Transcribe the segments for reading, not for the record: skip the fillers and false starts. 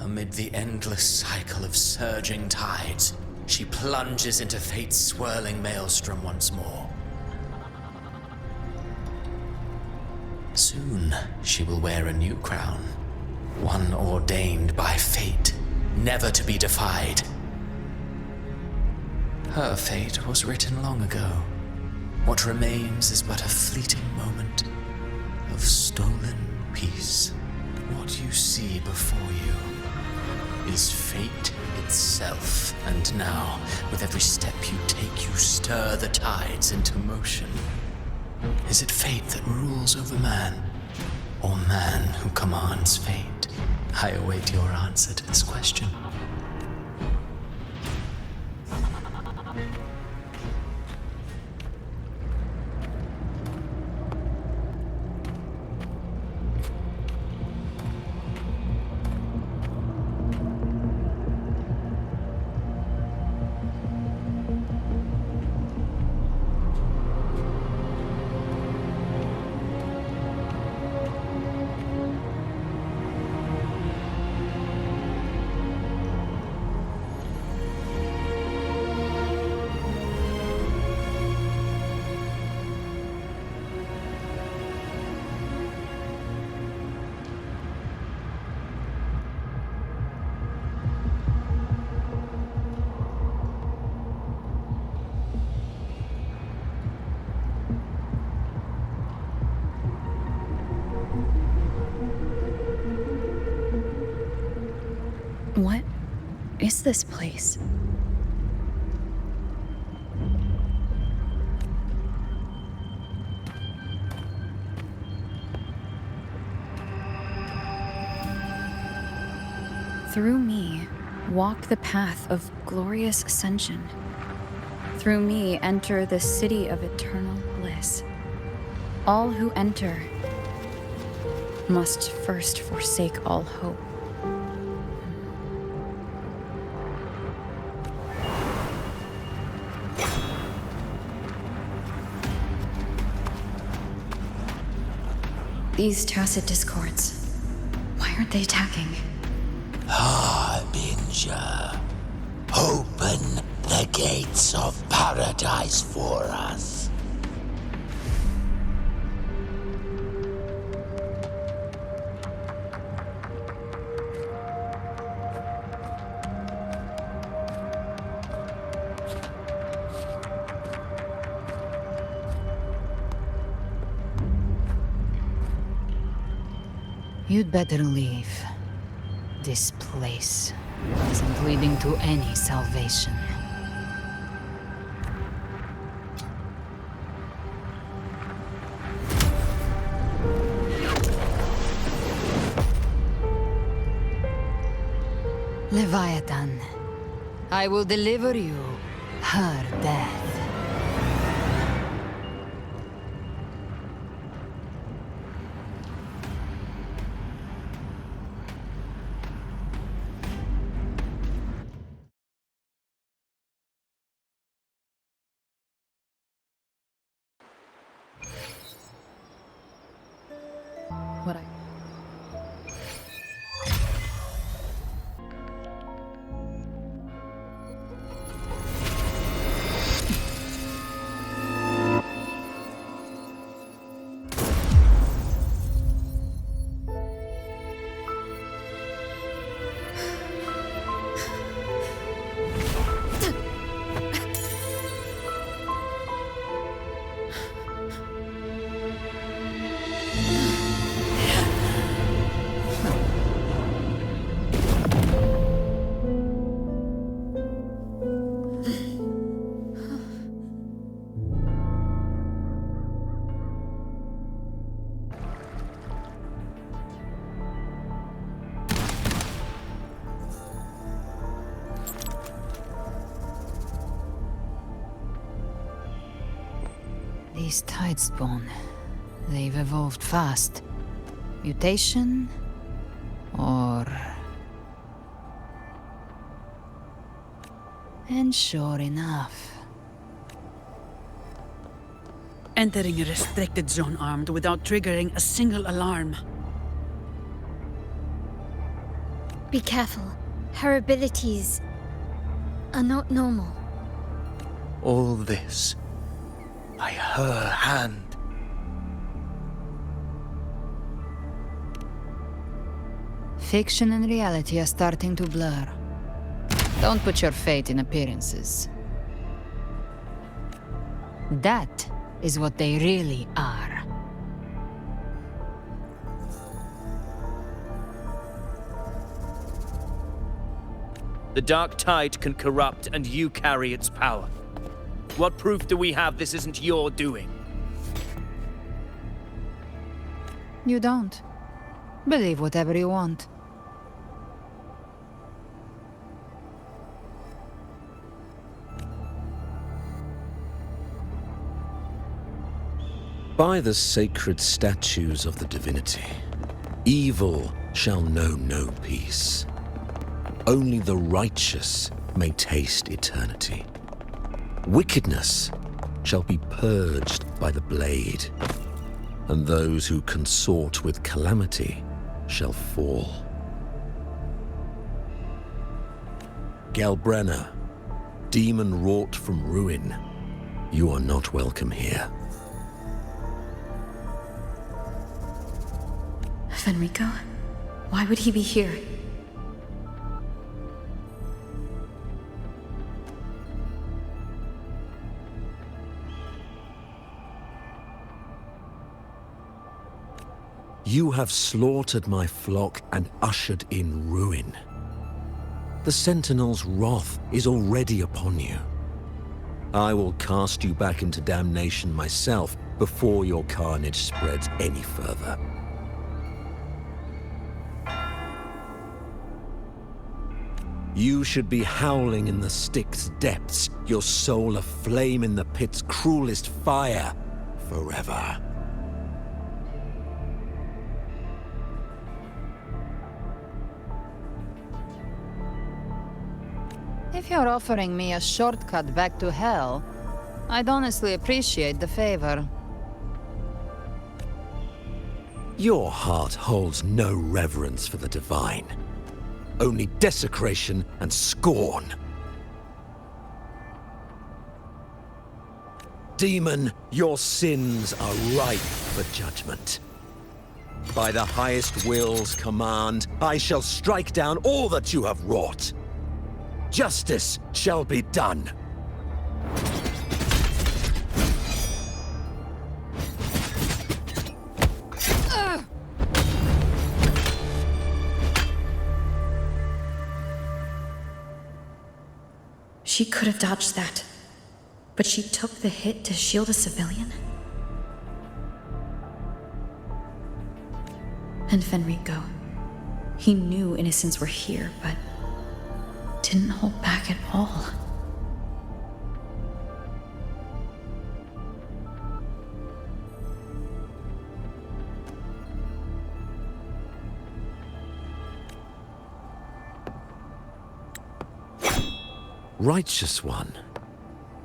Amid the endless cycle of surging tides, she plunges into fate's swirling maelstrom once more. Soon, she will wear a new crown, one ordained by fate, never to be defied. Her fate was written long ago. What remains is but a fleeting moment of stolen peace. What you see before you is fate itself. And now, with every step you take, you stir the tides into motion. Is it fate that rules over man, or man who commands fate? I await your answer to this question. What is this place? Through me, walk the path of glorious ascension. Through me, enter the city of eternal bliss. All who enter must first forsake all hope. These tacit discords, why aren't they attacking? Harbinger, open the gates of paradise for us. You'd better leave. This place isn't leading to any salvation. Leviathan, I will deliver you her death. What I... These tides spawn. They've evolved fast. Mutation? Or... And sure enough... Entering a restricted zone armed without triggering a single alarm. Be careful. Her abilities are not normal. All this by her hand. Fiction and reality are starting to blur. Don't put your faith in appearances. That is what they really are. The Dark Tide can corrupt, and you carry its power. What proof do we have this isn't your doing? You don't. Believe whatever you want. By the sacred statues of the divinity, evil shall know no peace. Only the righteous may taste eternity. Wickedness shall be purged by the blade, and those who consort with calamity shall fall. Galbrena, demon wrought from ruin, you are not welcome here. Fenrico? Why would he be here? You have slaughtered my flock and ushered in ruin. The Sentinel's wrath is already upon you. I will cast you back into damnation myself before your carnage spreads any further. You should be howling in the Styx's depths, your soul aflame in the pit's cruelest fire, forever. If you're offering me a shortcut back to hell, I'd honestly appreciate the favor. Your heart holds no reverence for the divine. Only desecration and scorn. Demon, your sins are ripe for judgment. By the highest will's command, I shall strike down all that you have wrought. Justice shall be done. She could have dodged that, but she took the hit to shield a civilian? And Fenrico, he knew innocents were here, but didn't hold back at all. Righteous One,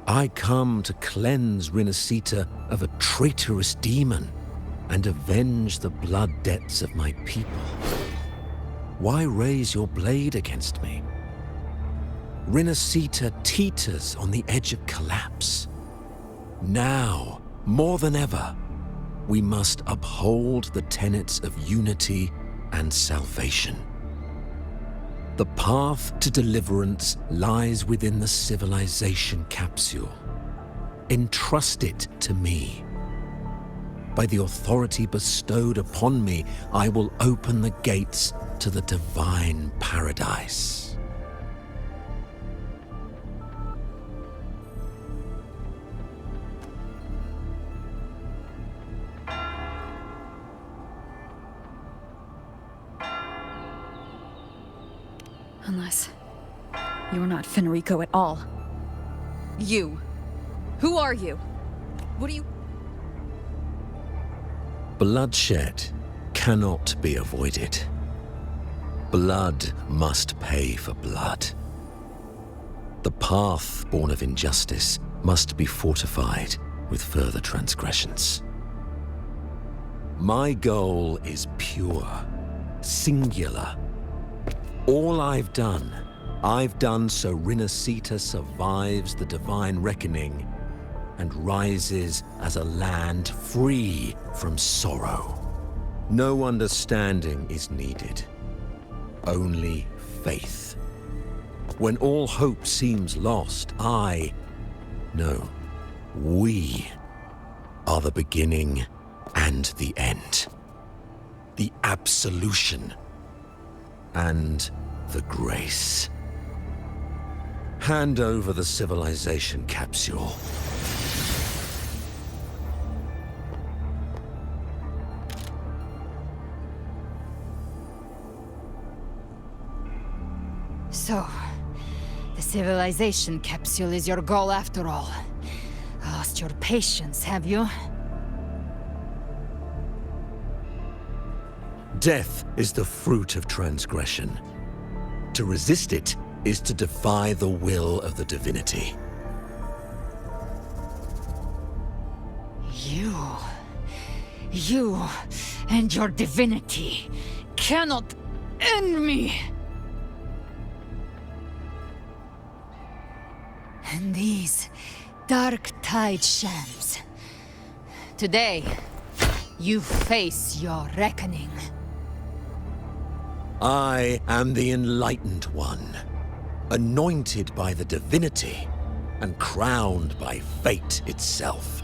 I come to cleanse Rinascita of a traitorous demon and avenge the blood debts of my people. Why raise your blade against me? Rinascita teeters on the edge of collapse. Now, more than ever, we must uphold the tenets of unity and salvation. The path to deliverance lies within the civilization capsule. Entrust it to me. By the authority bestowed upon me, I will open the gates to the divine paradise. Unless you're not Fenrico at all. You. Who are you? What do you... Bloodshed cannot be avoided. Blood must pay for blood. The path born of injustice must be fortified with further transgressions. My goal is pure, singular. All I've done so Rinascita survives the divine reckoning and rises as a land free from sorrow. No understanding is needed, only faith. When all hope seems lost, we are the beginning and the end. The absolution and the grace. Hand over the civilization capsule. So, the civilization capsule is your goal after all. Lost your patience, have you? Death is the fruit of transgression. To resist it is to defy the will of the divinity. You and your divinity cannot end me! And these dark tide shams. Today, you face your reckoning. I am the Enlightened One, anointed by the divinity and crowned by fate itself.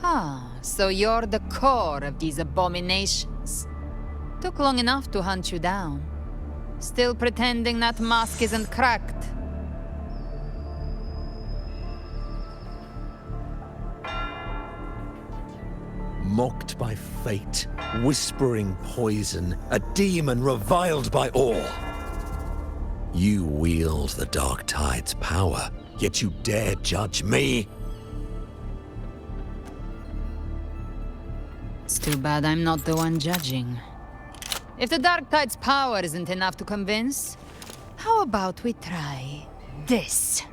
Ah, so you're the core of these abominations. Took long enough to hunt you down. Still pretending that mask isn't cracked. Mocked by fate, whispering poison, a demon reviled by all. You wield the Dark Tide's power, yet you dare judge me? It's too bad I'm not the one judging. If the Dark Tide's power isn't enough to convince, how about we try this?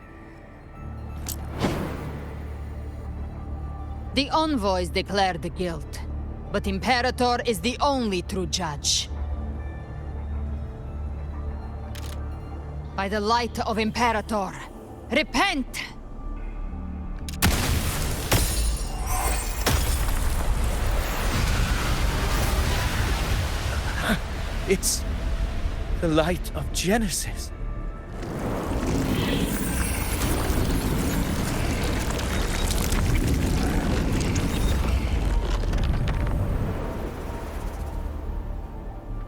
The envoys declared the guilt, but Imperator is the only true judge. By the light of Imperator, repent! It's the light of Genesis.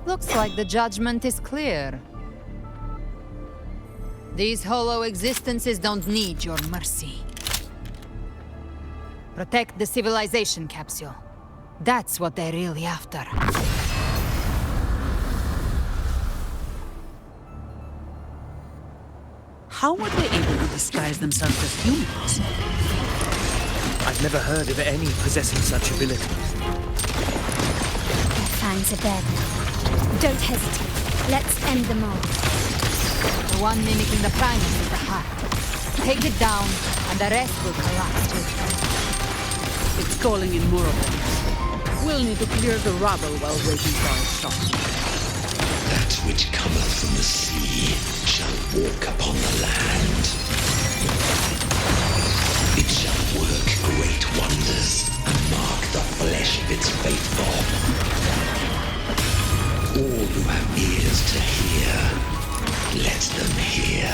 Looks like the judgment is clear. These hollow existences don't need your mercy. Protect the civilization capsule. That's what they're really after. How were they able to disguise themselves as humans? I've never heard of any possessing such abilities. Their fangs are dead. Don't hesitate. Let's end them all. The one mimicking the primus is the heart. Take it down, and the rest will collapse with it. It's calling in more of them. We'll need to clear the rubble while waiting for our shot. That which cometh from the sea shall walk upon the land. It shall work great wonders and mark the flesh of its faithful. All who have ears to hear, let them hear.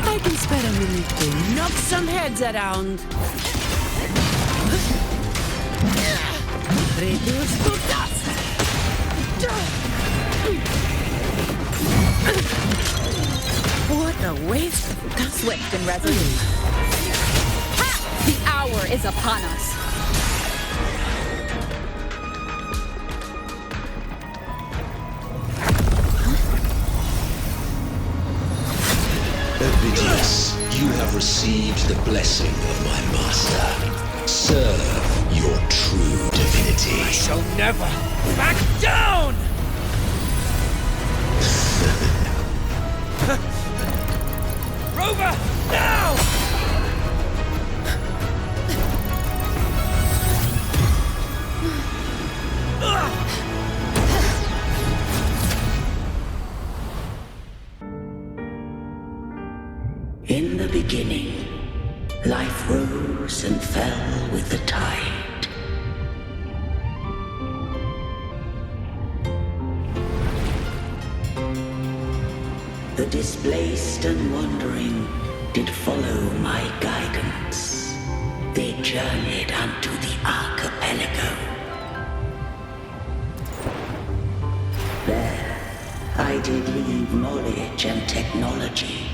I can spare a minute to knock some heads around. Reduce to dust! What a waste of Swift and resolute. Ha! The hour is upon us. Avidius, you have received the blessing of my master. Serve your true divinity. I shall never back down! Rover, now! displaced and wandering, did follow my guidance. They journeyed unto the archipelago. There, I did leave knowledge and technology,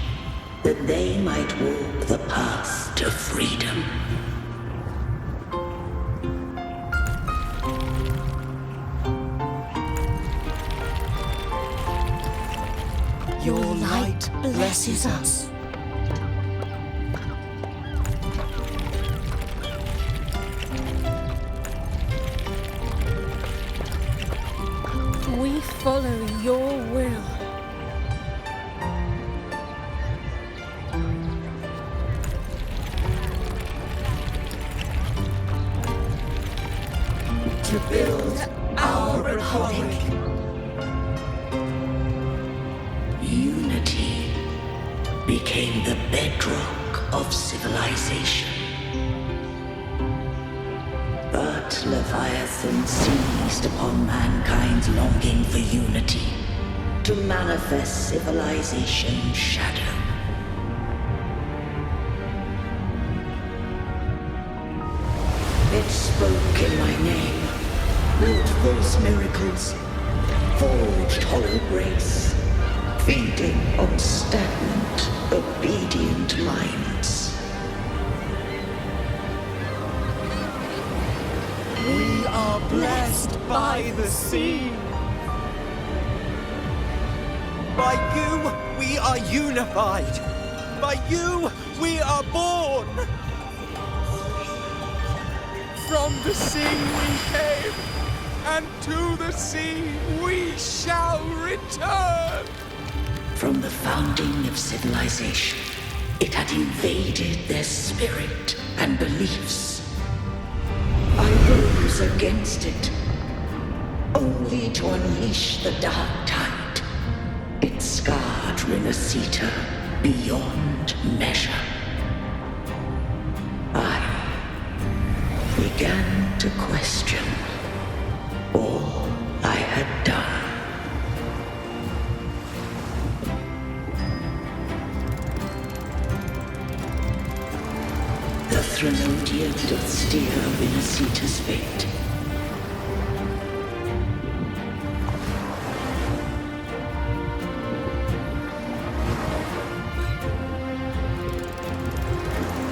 that they might walk the path to freedom. Your light blesses us. We follow your will. To build our republic. Unity became the bedrock of civilization. But Leviathan seized upon mankind's longing for unity to manifest civilization's shadow. It spoke in my name, wrought false miracles, forged hollow grace, feeding on stagnant, obedient minds. We are blessed by the sea. By you, we are unified. By you, we are born. From the sea we came, and to the sea we shall return. From the founding of civilization, it had invaded their spirit and beliefs. I rose against it, only to unleash the dark tide. It scarred Renacita beyond measure. I began to question all I had done. The Threnodian doth steer Renacita's fate.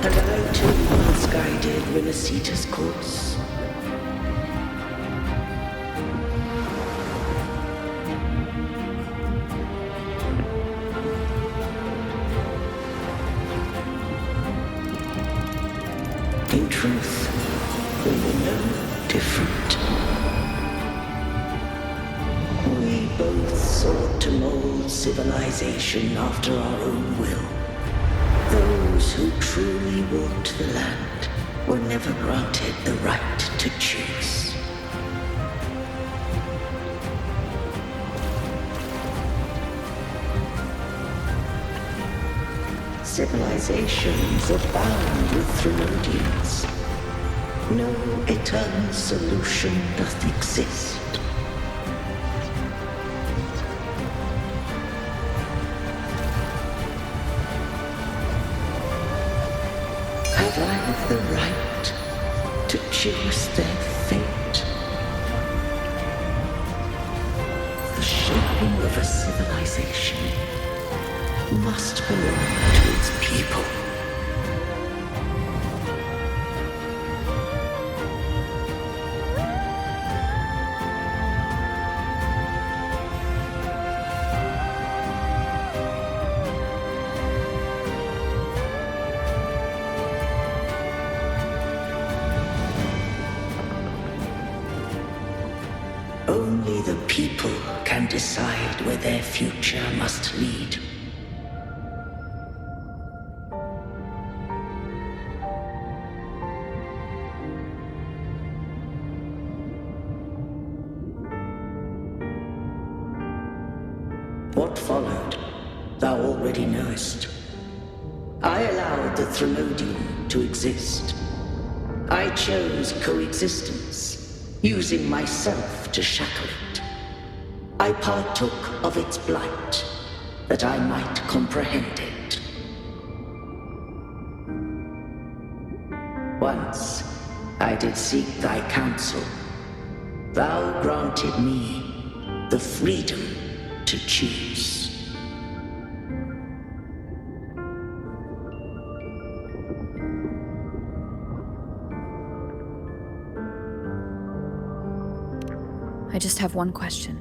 And I too once guided Renacita's course. In truth, we were no different. We both sought to mold civilization after our own will. Those who truly walked the land were never granted the right to choose. Civilizations abound with Threnodians. No eternal solution doth exist. Have I the right to choose their fate? The shaping of a civilization must belong to its people. Only the people can decide where their future must lead. What followed, thou already knowest. I allowed the Threnodian to exist. I chose coexistence, using myself to shackle it. I partook of its blight, that I might comprehend it. Once I did seek thy counsel. Thou granted me the freedom to choose. I just have one question.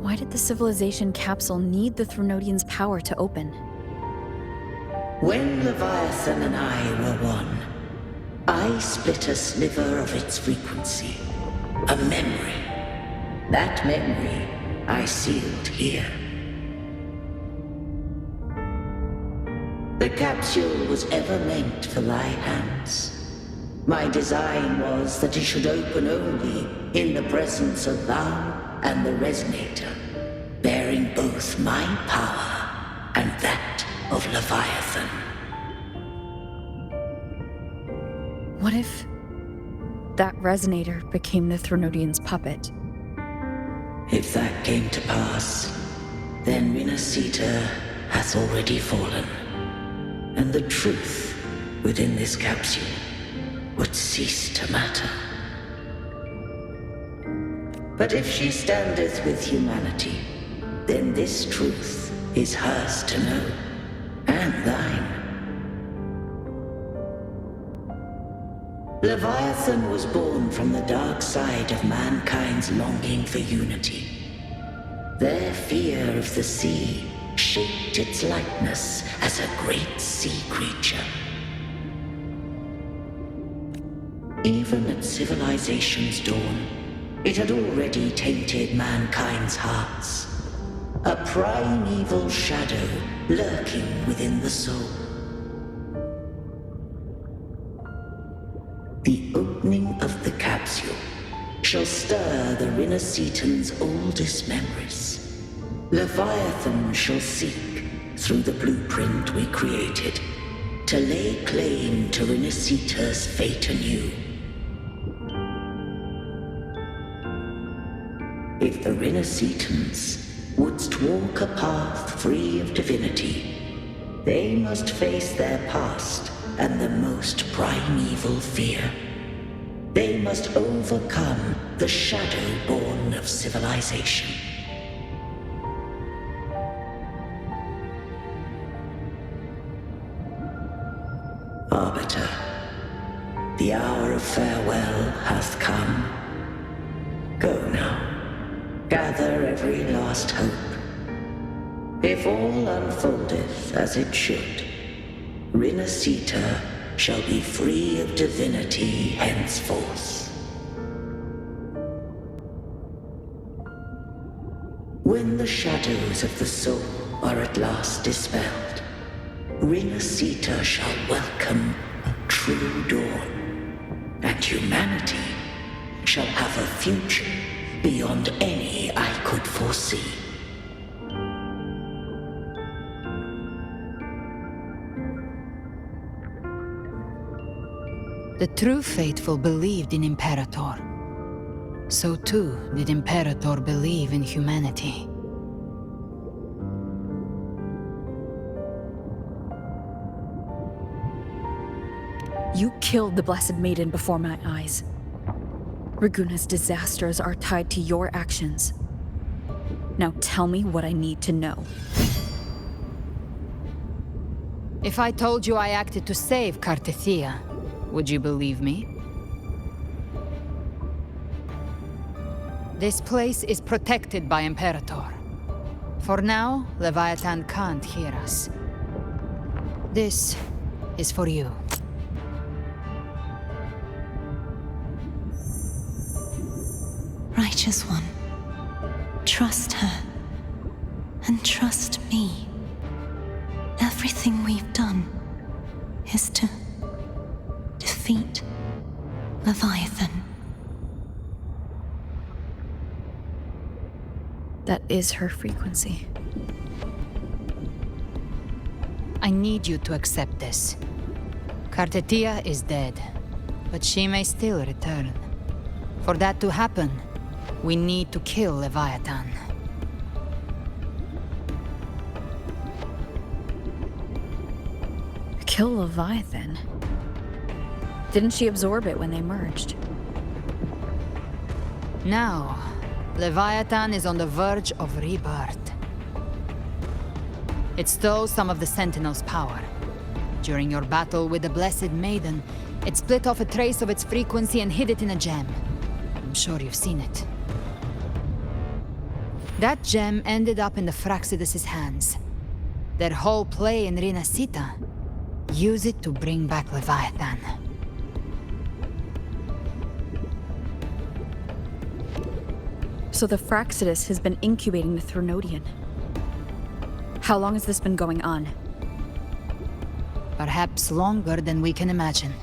Why did the civilization capsule need the Threnodians' power to open? When Leviathan and I were one, I split a sliver of its frequency. A memory. That memory I sealed here. The capsule was ever meant for thy hands. My design was that it should open only in the presence of thou and the resonator, bearing both my power and that of Leviathan. What if that resonator became the Threnodians' puppet? If that came to pass, then Renacita hath already fallen, and the truth within this capsule would cease to matter. But if she standeth with humanity, then this truth is hers to know, and thine. Leviathan was born from the dark side of mankind's longing for unity. Their fear of the sea shaped its likeness as a great sea creature. Even at civilization's dawn, it had already tainted mankind's hearts. A primeval shadow lurking within the soul. The opening of the capsule shall stir the Renacitans' oldest memories. Leviathan shall seek, through the blueprint we created, to lay claim to Renacita's fate anew. If the Renacitans wouldst walk a path free of divinity, they must face their past and the most primeval fear. They must overcome the shadow born of civilization. Arbiter, the hour of farewell hath come. Go now. Gather every last hope. If all unfoldeth as it should, Renacita shall be free of divinity henceforth. When the shadows of the soul are at last dispelled, Renacita shall welcome a true dawn, and humanity shall have a future beyond any I could foresee. The true faithful believed in Imperator. So too did Imperator believe in humanity. You killed the Blessed Maiden before my eyes. Raguna's disasters are tied to your actions. Now tell me what I need to know. If I told you I acted to save Cartethia, would you believe me? This place is protected by Imperator. For now, Leviathan can't hear us. This is for you. Righteous One, trust her, and trust me. Everything we've done is to defeat Leviathan. That is her frequency. I need you to accept this. Cartethia is dead, but she may still return. For that to happen, we need to kill Leviathan. Kill Leviathan? Didn't she absorb it when they merged? Now, Leviathan is on the verge of rebirth. It stole some of the Sentinel's power. During your battle with the Blessed Maiden, it split off a trace of its frequency and hid it in a gem. I'm sure you've seen it. That gem ended up in the Fraxidus' hands. Their whole play in Rinasita, use it to bring back Leviathan. So the Fraxidus has been incubating the Threnodian. How long has this been going on? Perhaps longer than we can imagine.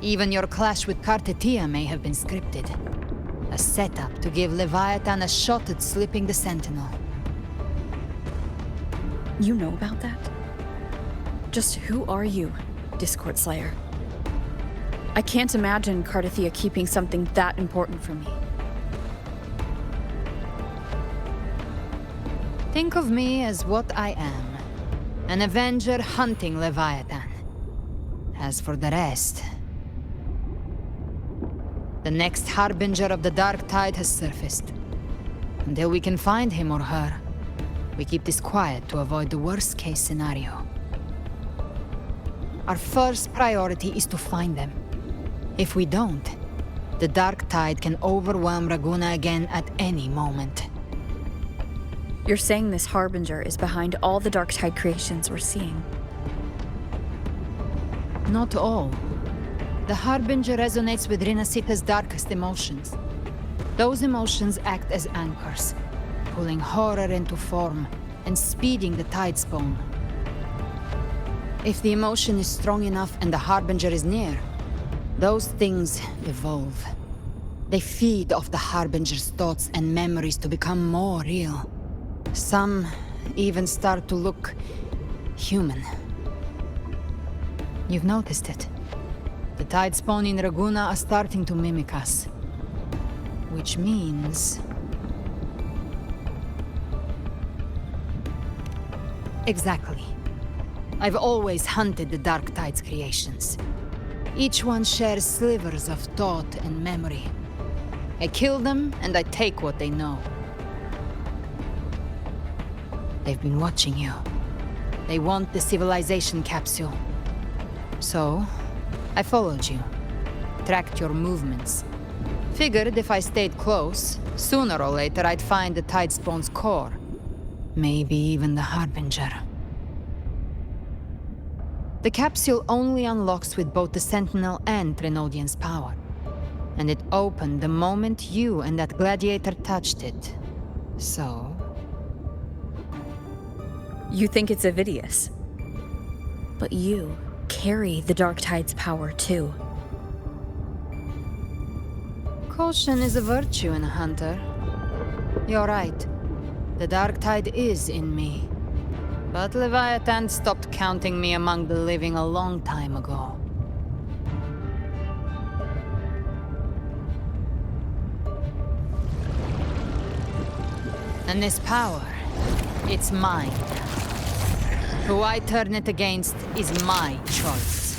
Even your clash with Kartetia may have been scripted. A setup to give Leviathan a shot at slipping the Sentinel. You know about that? Just who are you, Discord Slayer? I can't imagine Kartetia keeping something that important from me. Think of me as what I am. An Avenger hunting Leviathan. As for the rest... The next Harbinger of the Dark Tide has surfaced. Until we can find him or her, we keep this quiet to avoid the worst-case scenario. Our first priority is to find them. If we don't, the Dark Tide can overwhelm Raguna again at any moment. You're saying this Harbinger is behind all the Dark Tide creations we're seeing? Not all. The Harbinger resonates with Rinasita's darkest emotions. Those emotions act as anchors, pulling horror into form and speeding the tide spawn. If the emotion is strong enough and the Harbinger is near, those things evolve. They feed off the Harbinger's thoughts and memories to become more real. Some even start to look human. You've noticed it. The tide spawn in Raguna are starting to mimic us. Which means... Exactly. I've always hunted the Dark Tide's creations. Each one shares slivers of thought and memory. I kill them, and I take what they know. They've been watching you. They want the civilization capsule. So, I followed you. Tracked your movements. Figured if I stayed close, sooner or later I'd find the Tide Spawn's core. Maybe even the Harbinger. The capsule only unlocks with both the Sentinel and Threnodian's power. And it opened the moment you and that gladiator touched it. So... You think it's Avidius. But you carry the Dark Tide's power too. Caution is a virtue in a hunter. You're right. The Dark Tide is in me. But Leviathan stopped counting me among the living a long time ago. And this power, it's mine. Who I turn it against is my choice.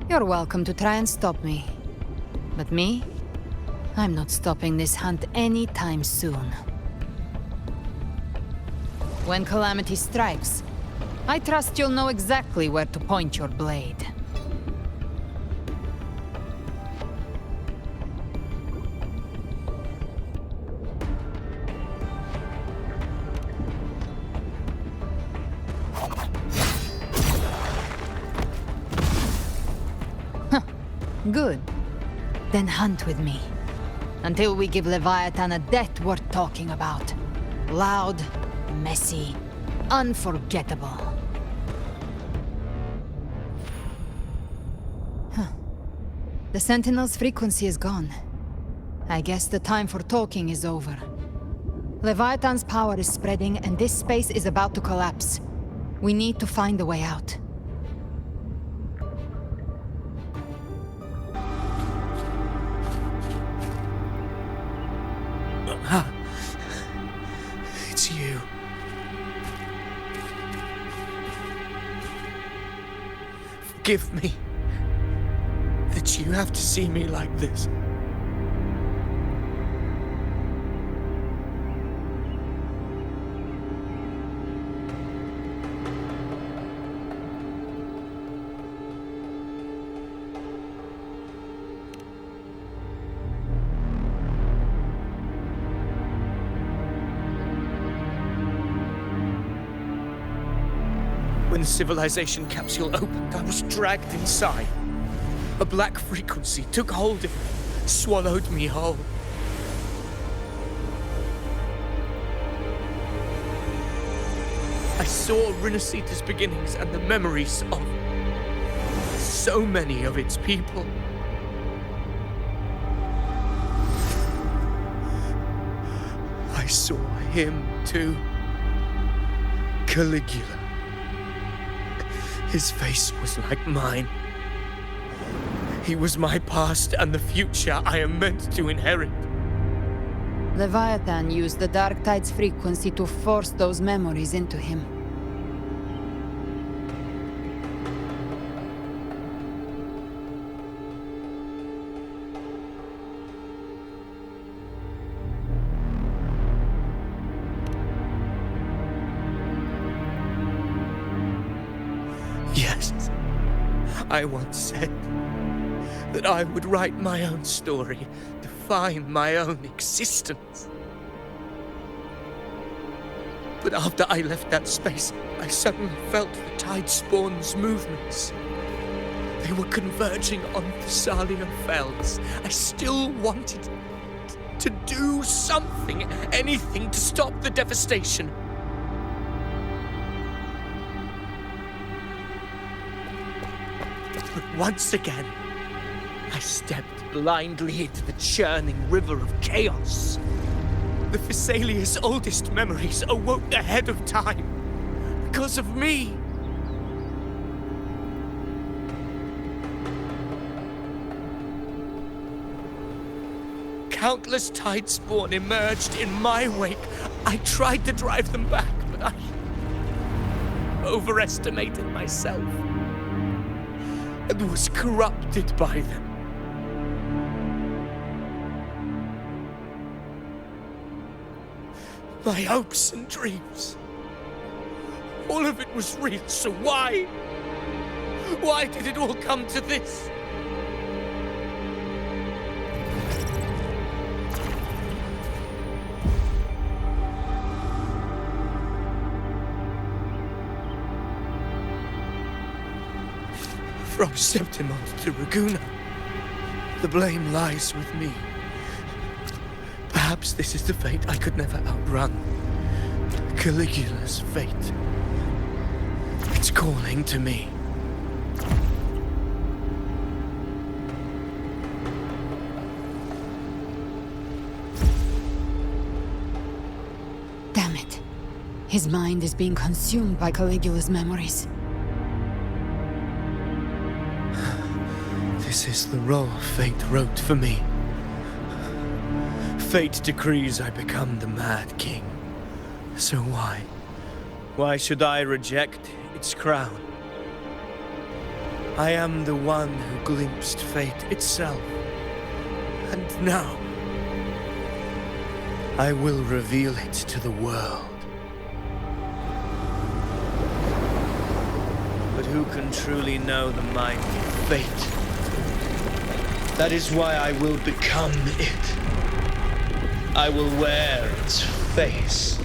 You're welcome to try and stop me. But me? I'm not stopping this hunt anytime soon. When calamity strikes, I trust you'll know exactly where to point your blade. Good. Then hunt with me. Until we give Leviathan a death worth talking about. Loud, messy, unforgettable. The Sentinel's frequency is gone. I guess the time for talking is over. Leviathan's power is spreading and this space is about to collapse. We need to find a way out. It's you. Forgive me that you have to see me like this. When the civilization capsule opened, I was dragged inside. A black frequency took hold of me, swallowed me whole. I saw Rinasita's beginnings and the memories of so many of its people. I saw him too. Caligula. His face was like mine. He was my past and the future I am meant to inherit. Leviathan used the Dark Tide's frequency to force those memories into him. Yes, I once said that I would write my own story, define my own existence. But after I left that space, I suddenly felt the Tide Spawn's movements. They were converging on Thessalia Fells. I still wanted to do something, anything to stop the devastation. But once again, I stepped blindly into the churning river of chaos. The Thessalia's oldest memories awoke ahead of time. Because of me. Countless Tide Spawn emerged in my wake. I tried to drive them back, but I overestimated myself and was corrupted by them. My hopes and dreams. All of it was real, so why? Why did it all come to this? From Septimont to Raguna, the blame lies with me. Perhaps this is the fate I could never outrun. Caligula's fate. It's calling to me. Damn it. His mind is being consumed by Caligula's memories. This is the role fate wrote for me. Fate decrees I become the Mad King. So why? Why should I reject its crown? I am the one who glimpsed fate itself. And now, I will reveal it to the world. But who can truly know the mind of fate? That is why I will become it. I will wear its face.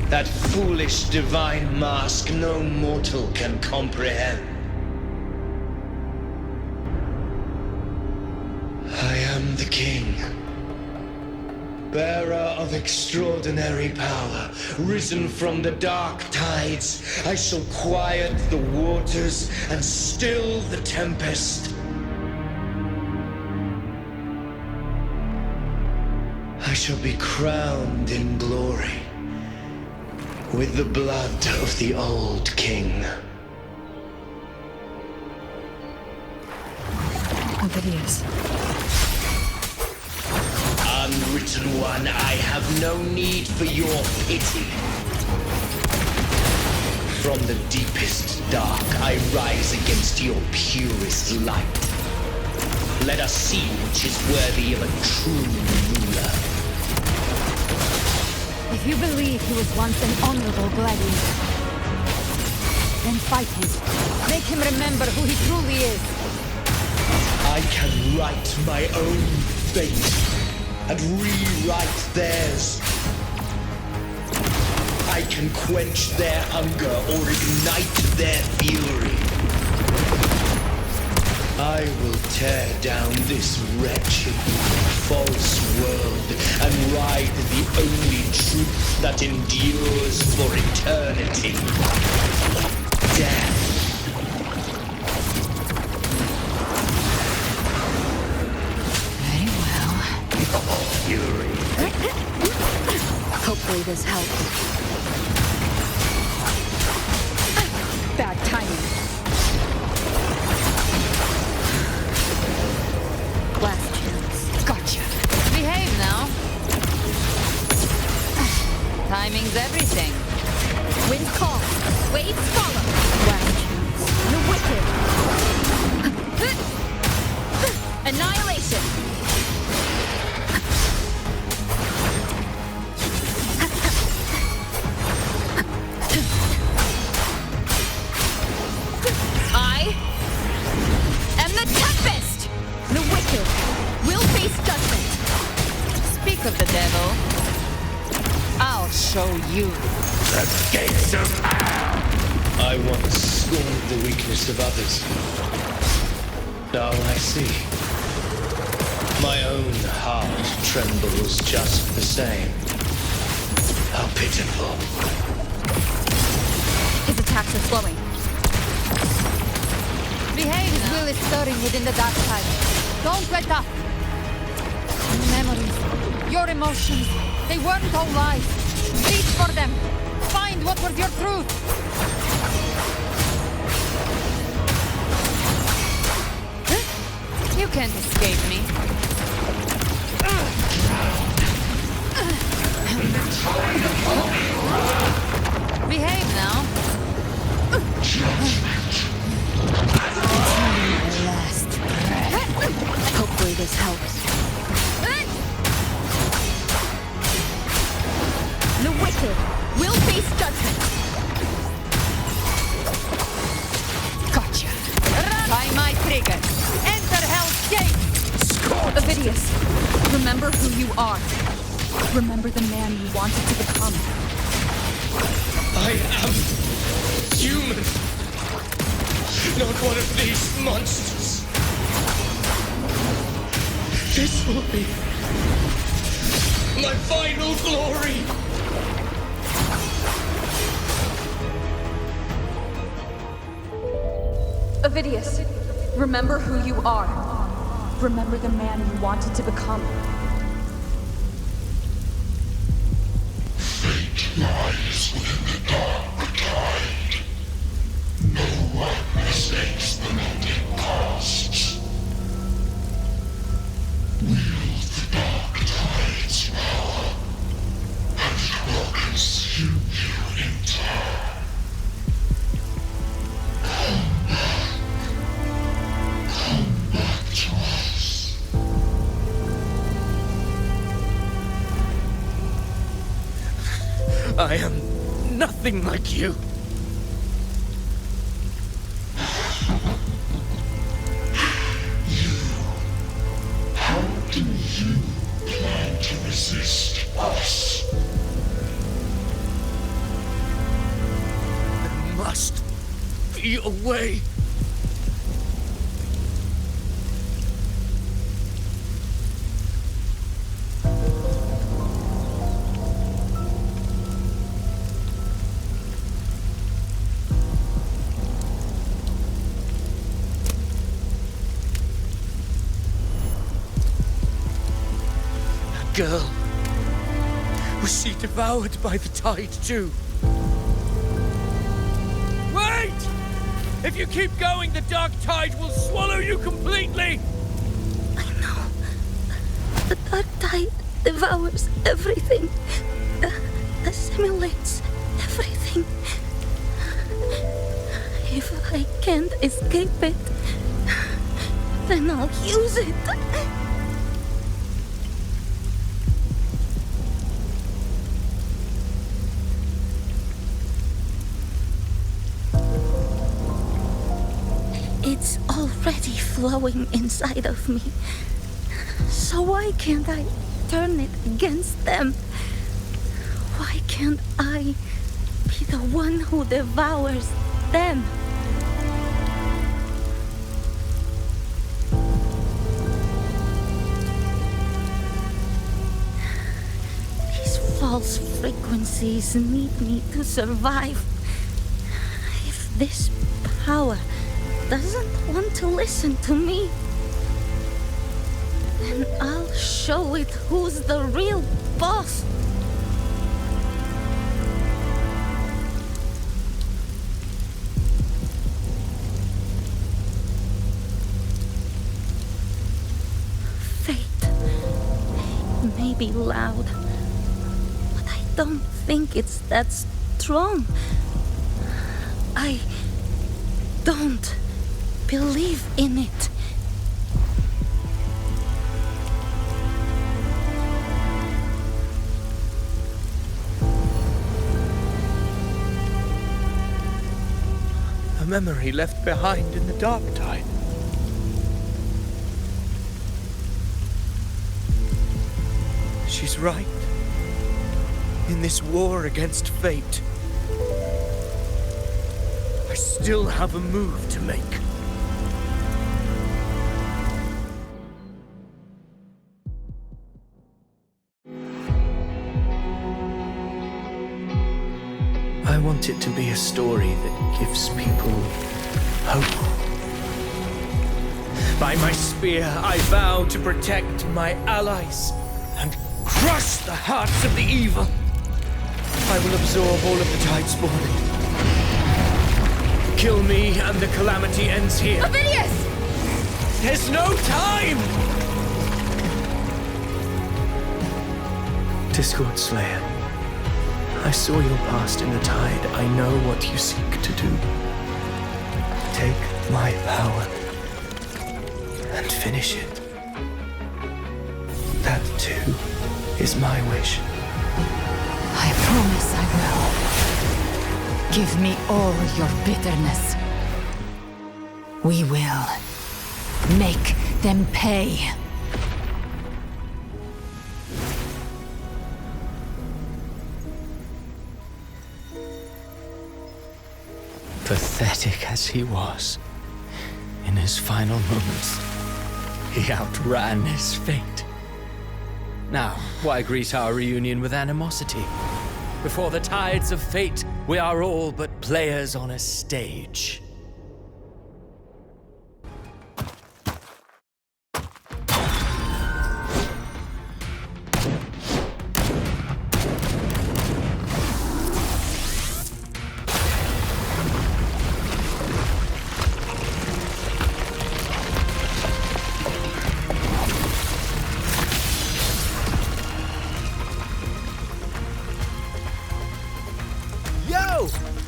That foolish divine mask no mortal can comprehend. I am the king, bearer of extraordinary power, risen from the dark tides. I shall quiet the waters and still the tempest. I shall be crowned in glory with the blood of the old king. Avidius. Unwritten one, I have no need for your pity. From the deepest dark, I rise against your purest light. Let us see which is worthy of a true ruler. If you believe he was once an honorable gladiator, then fight him. Make him remember who he truly is. I can write my own fate and rewrite theirs. I can quench their hunger or ignite their fury. I will tear down this wretched, false world and ride the only truth that endures for eternity. Death. Very well. Fury. Hopefully this helps. Bad timing. Last chance. Gotcha. Behave now. Timing's everything. Wind call. Waves follow. Last chance. The wicked. Annihilation. I am the Tempest. The wicked will face judgment. Speak of the devil. I'll show you. The gates of hell! I once scorned the weakness of others. Now I see. My own heart trembles just the same. How pitiful. His attacks are slowing. Behave, his will is stirring within the dark side. Don't let up. Your memories, your emotions, they weren't all lies. Reach for them. Find what was your truth. You can't escape me. Behave now. Last breath. Hopefully this helps. The wicked will face judgment. Gotcha. Try my trigger. Enter Hell's Gate. Avidius, remember who you are. Remember the man you wanted to become. I am human. Not one of these monsters. This will be my final glory. Avidius, remember who you are. Remember the man you wanted to become. Fate lies within the dark tide. No one mistakes the mending costs. Wield the dark tide's power, and it will consume you in turn. Come back to us. I am nothing like you. How do you plan to resist us? There must be a way. Girl, was she devoured by the tide too? Wait! If you keep going, the dark tide will swallow you completely! I know. The dark tide devours everything. Assimilates everything. If I can't escape it, then I'll use it. It's already flowing inside of me. So why can't I turn it against them? Why can't I be the one who devours them? These false frequencies need me to survive. If this power doesn't want to listen to me, then I'll show it who's the real boss. Fate may be loud, but I don't think it's that strong. I don't believe in it. A memory left behind in the dark tide. She's right. In this war against fate, I still have a move to make. I want it to be a story that gives people hope. By my spear, I vow to protect my allies and crush the hearts of the evil. I will absorb all of the tide spawn. Kill me and the calamity ends here. Avidius! There's no time! Discord Slayer, I saw your past in the tide. I know what you seek to do. Take my power and finish it. That too is my wish. I promise I will. Give me all your bitterness. We will make them pay. Pathetic as he was, in his final moments, he outran his fate. Now, why greet our reunion with animosity? Before the tides of fate, we are all but players on a stage.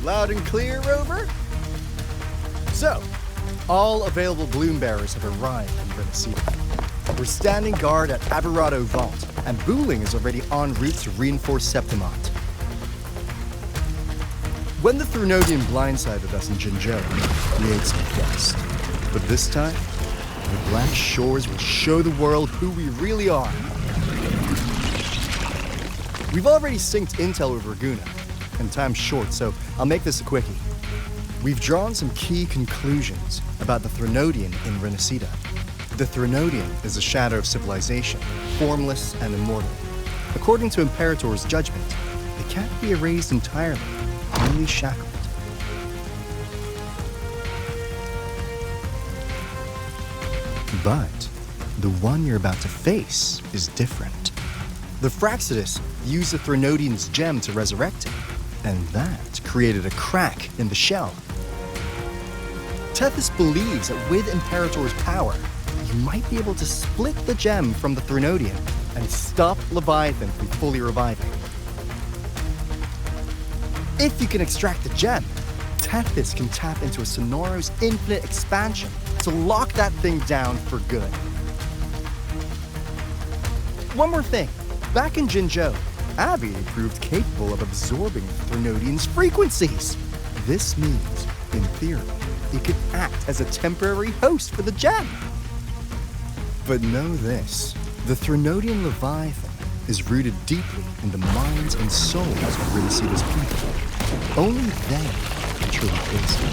Loud and clear, Rover? So, all available bloom bearers have arrived in Renacida. We're standing guard at Aberrado Vault, and Booling is already en route to reinforce Septimont. When the Threnodian blindsided us in Jinzhou, we ate some dust. But this time, the Black Shores will show the world who we really are. We've already synced intel with Raguna, and time's short, so I'll make this a quickie. We've drawn some key conclusions about the Threnodian in Renacida. The Threnodian is a shadow of civilization, formless and immortal. According to Imperator's judgment, it can't be erased entirely, only shackled. But the one you're about to face is different. The Fraxidus used the Threnodian's gem to resurrect him, and that created a crack in the shell. Tethys believes that with Imperator's power, you might be able to split the gem from the Threnodian and stop Leviathan from fully reviving. If you can extract the gem, Tethys can tap into a Sonoro's infinite expansion to lock that thing down for good. One more thing. Back in Jinzhou, Abby proved capable of absorbing Threnodian's frequencies. This means, in theory, it could act as a temporary host for the gem. But know this, the Threnodian Leviathan is rooted deeply in the minds and souls of Renicida's people. Only they can truly face it.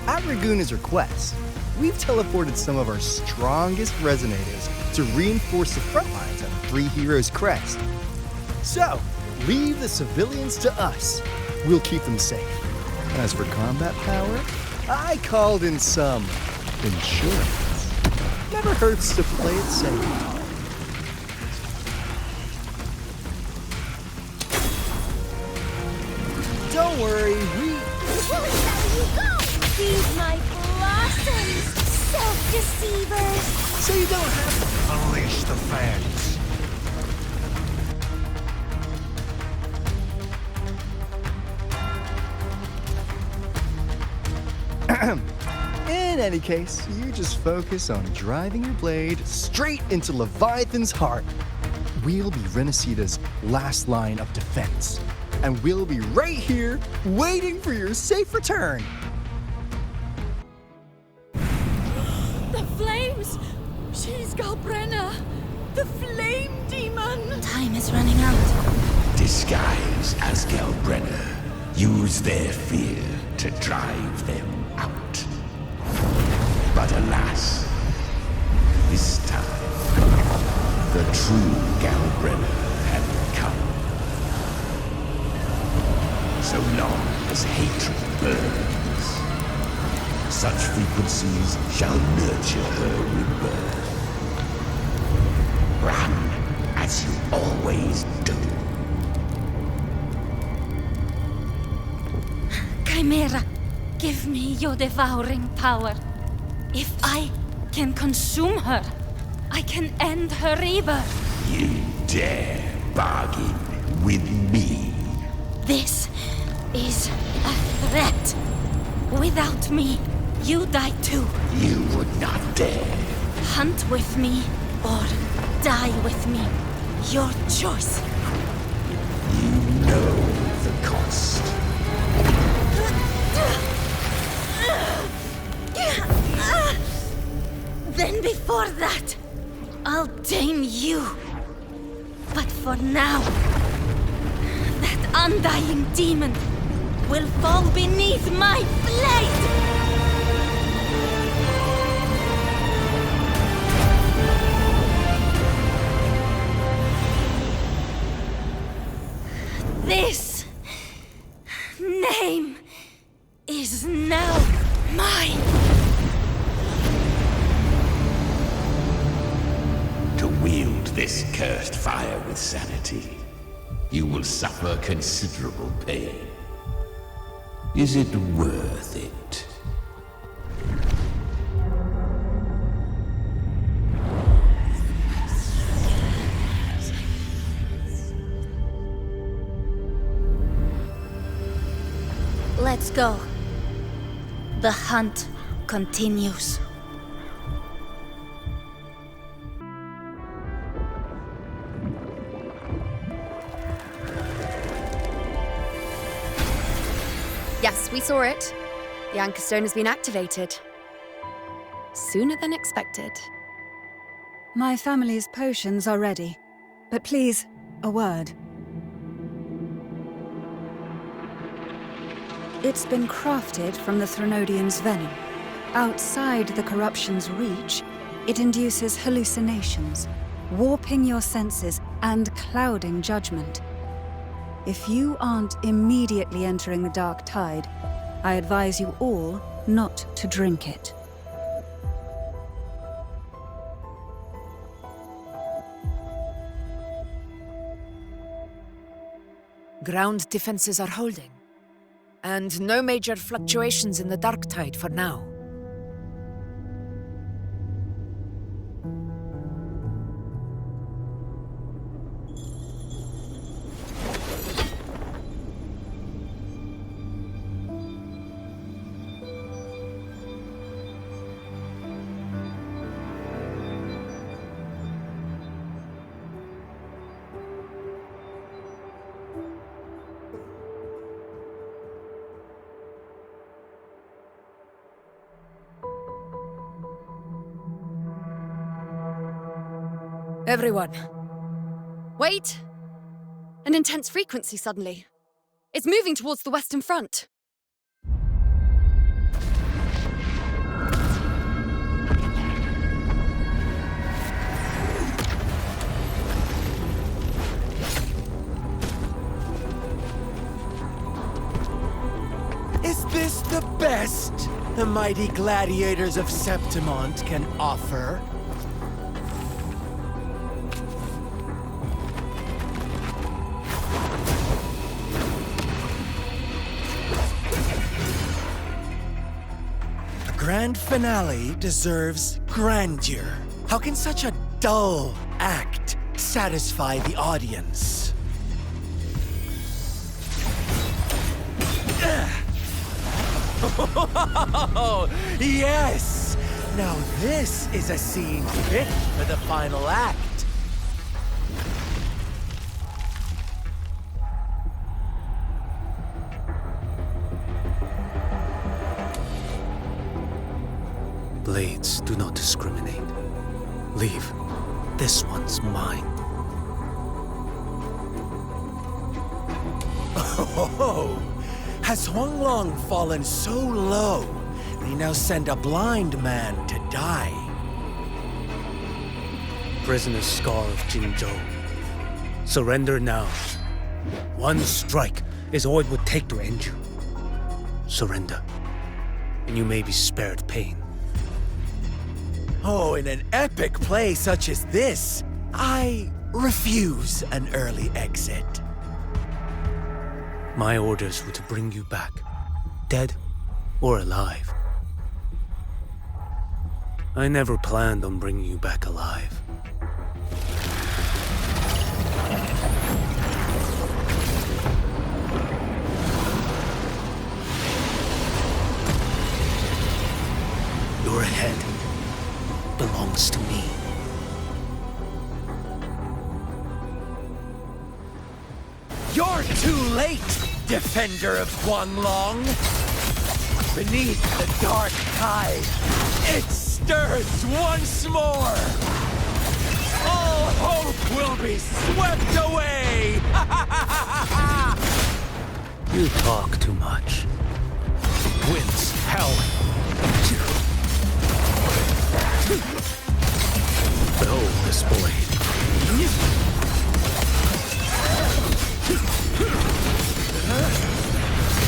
At Raguna's request, we've teleported some of our strongest resonators to reinforce the front lines at Three Heroes Crest. So, leave the civilians to us. We'll keep them safe. As for combat power, I called in some insurance. Never hurts to play it safe. Don't worry, we... Won't let you go! Feed my blossoms, self-deceivers! So you don't have to... Unleash the fans. In any case, you just focus on driving your blade straight into Leviathan's heart. We'll be Renicida's last line of defense. And we'll be right here, waiting for your safe return. The flames! She's Galbrena! The flame demon! Time is running out. Disguise as Galbrena. Use their fear to drive them out. But alas, this time, the true Galbrena had come. So long as hatred burns, such frequencies shall nurture her rebirth. Run as you always do. Chimera, give me your devouring power. If I can consume her, I can end her rebirth. You dare bargain with me? This is a threat. Without me, you die too. You would not dare. Hunt with me or die with me. Your choice. You know the cost. Then before that, I'll tame you. But for now, that undying demon will fall beneath my blade! This name is now mine. To wield this cursed fire with sanity, you will suffer considerable pain. Is it worth it? Let's go. The hunt continues. Yes, we saw it. The Anchor Stone has been activated. Sooner than expected. My family's potions are ready. But please, a word. It's been crafted from the Threnodian's venom. Outside the corruption's reach, it induces hallucinations, warping your senses and clouding judgment. If you aren't immediately entering the Dark Tide, I advise you all not to drink it. Ground defenses are holding, and no major fluctuations in the Dark Tide for now. Everyone. Wait! An intense frequency suddenly. It's moving towards the Western Front. Is this the best the mighty gladiators of Septimont can offer? A grand finale deserves grandeur. How can such a dull act satisfy the audience? Oh, yes! Now this is a scene fit for the final act. Blades do not discriminate. Leave. This one's mine. Oh, has Huanglong fallen so low, they now send a blind man to die? Prisoner's Scar of Jinzhou. Surrender now. One strike is all it would take to end you. Surrender, and you may be spared pain. Oh, in an epic play such as this, I refuse an early exit. My orders were to bring you back, dead or alive. I never planned on bringing you back alive. Your head belongs to me. You're too late, defender of Huanglong! Beneath the dark tide, it stirs once more! All hope will be swept away! You talk too much. Winds howling. Behold this blade.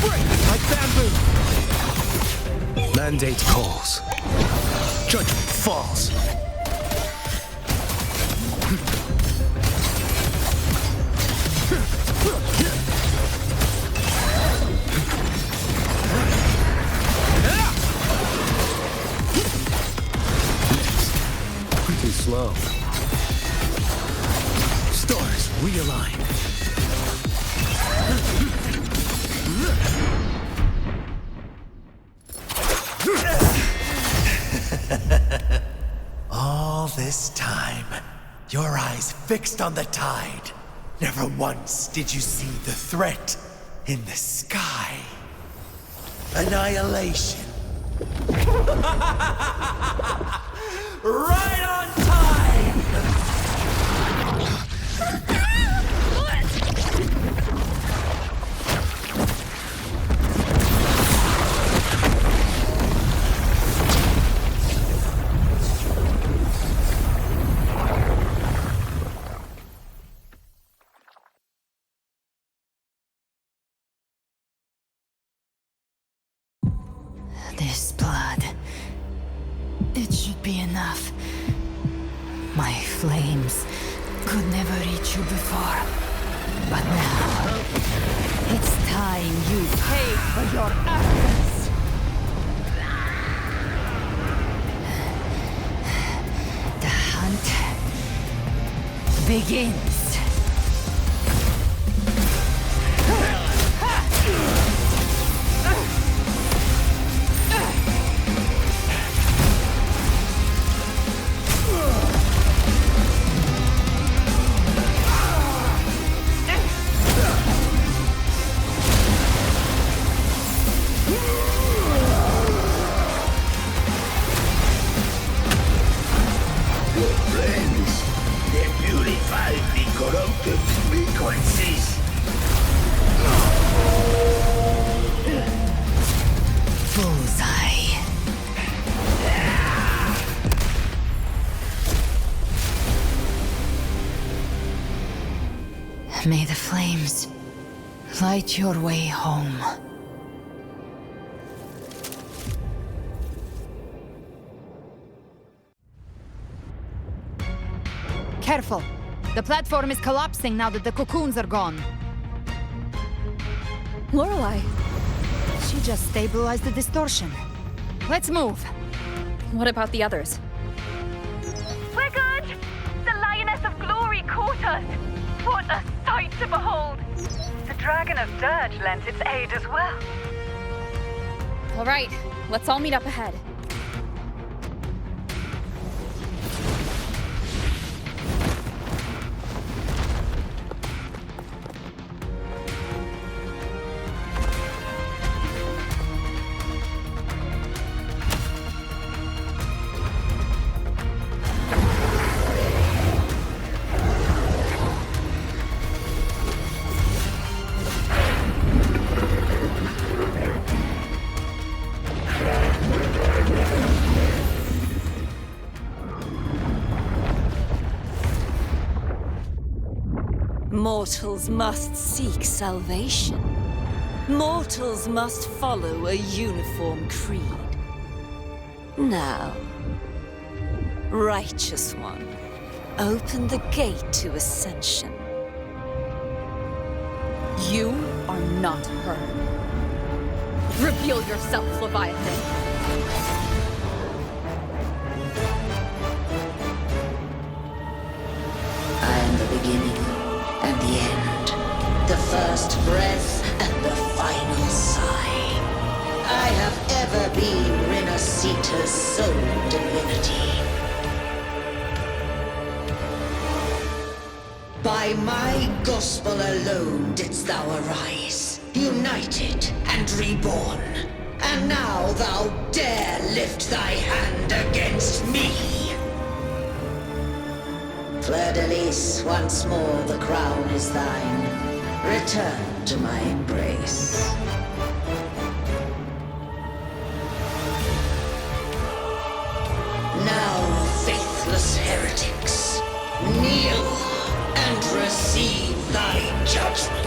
Break like bamboo! Mandate calls. Judgment falls. Too slow. Stars realign. All this time, your eyes fixed on the tide. Never once did you see the threat in the sky. Annihilation. Right on time! This blood. It should be enough. My flames could never reach you before. But now, it's time you pay for your actions. The hunt begins. Your friends, they're May the flames light your way home. Careful! The platform is collapsing now that the cocoons are gone. Lorelei. She just stabilized the distortion. Let's move. What about the others? We're good! The Lioness of Glory caught us! What a sight to behold! The Dragon of Dirge lent its aid as well. All right, let's all meet up ahead. Mortals must seek salvation. Mortals must follow a uniform creed. Now, Righteous One, open the gate to ascension. You are not her. Reveal yourself, Leviathan. I am the beginning and the end, the first breath and the final sigh. I have ever been Renacita's sole divinity. By my gospel alone didst thou arise, united and reborn. And now thou dare lift thy hand against me. Fleur-de-Lis, once more the crown is thine. Return to my embrace. Now, faithless heretics, kneel and receive thy judgment.